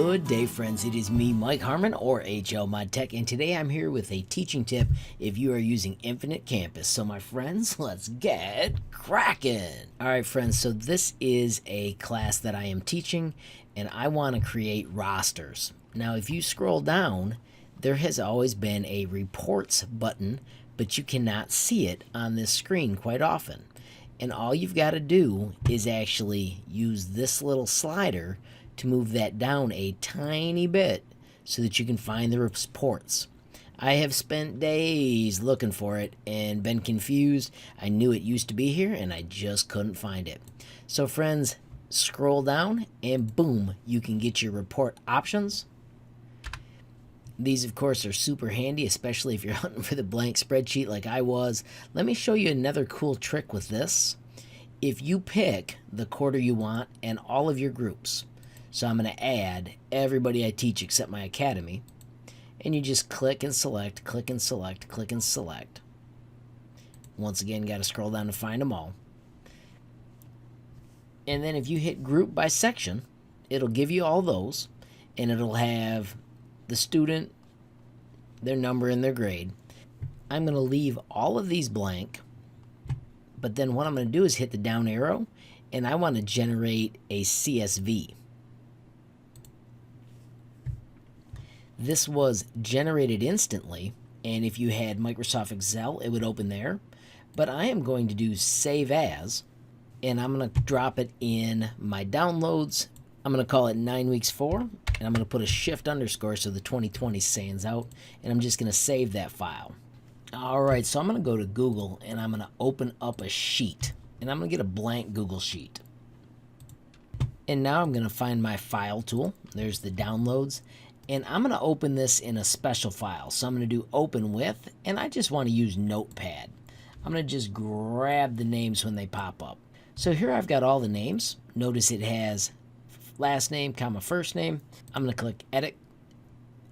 Good day, friends. It is me, Mike Harmon, or HLModTech, and today I'm here with a teaching tip if you are using Infinite Campus. So my friends, let's get cracking. All right, friends, so this is a class that I am teaching, and I want to create rosters. Now, if you scroll down, there has always been a reports button, but you cannot see it on this screen quite often. And all you've got to do is actually use this little slider to move that down a tiny bit so that you can find the reports. I have spent days looking for it and been confused. I knew it used to be here and I just couldn't find it. So friends, scroll down and boom, you can get your report options. These, of course, are super handy, especially if you're hunting for the blank spreadsheet like I was. Let me show you another cool trick with this. If you pick the quarter you want and all of your groups, so I'm going to add everybody I teach except my academy, and you just click and select, click and select, click and select. Once again, got to scroll down to find them all. And then if you hit group by section, it'll give you all those, and it'll have the student, their number, and their grade. I'm going to leave all of these blank, but then what I'm going to do is hit the down arrow, and I want to generate a CSV. This was generated instantly, and if you had Microsoft Excel, it would open there. But I am going to do Save As, and I'm going to drop it in my downloads. I'm going to call it 9 weeks 4, and I'm going to put a shift underscore so the 2020 stands out, and I'm just going to save that file. All right, so I'm going to go to Google, and I'm going to open up a sheet, and I'm going to get a blank Google Sheet. And now I'm going to find my file tool. There's the downloads. And I'm going to open this in a special file. So I'm going to do open with, and I just want to use Notepad. I'm going to just grab the names when they pop up. So here I've got all the names. Notice it has last name, comma, first name. I'm going to click edit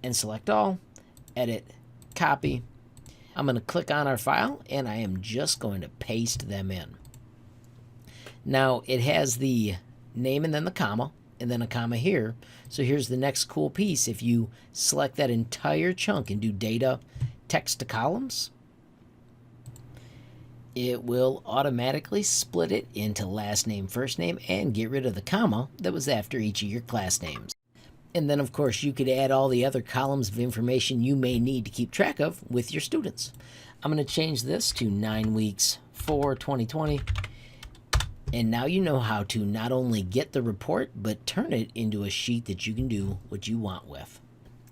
and select all, edit, copy. I'm going to click on our file, and I am just going to paste them in. Now it has the name and then the comma, and then a comma here. So here's the next cool piece. If you select that entire chunk and do data text to columns, it will automatically split it into last name, first name, and get rid of the comma that was after each of your class names. And then, of course, you could add all the other columns of information you may need to keep track of with your students. I'm going to change this to 9 weeks 4, 2020. And now you know how to not only get the report, but turn it into a sheet that you can do what you want with.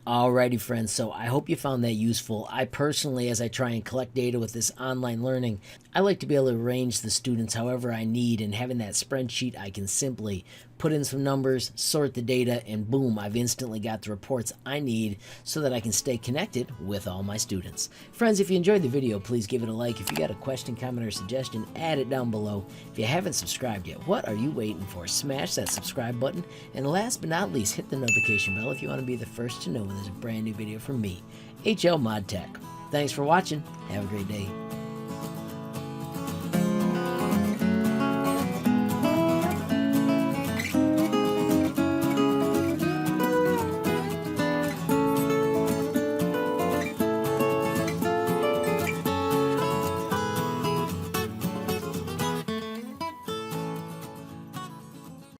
Alrighty, friends, so I hope you found that useful. I personally, as I try and collect data with this online learning, I like to be able to arrange the students however I need, and having that spreadsheet, I can simply put in some numbers, sort the data, and boom, I've instantly got the reports I need so that I can stay connected with all my students. Friends, if you enjoyed the video, please give it a like. If you got a question, comment, or suggestion, add it down below. If you haven't subscribed yet, what are you waiting for? Smash that subscribe button, and last but not least, hit the notification bell if you want to be the first to know when there's a brand new video from me, HLModTech. Thanks for watching. Have a great day.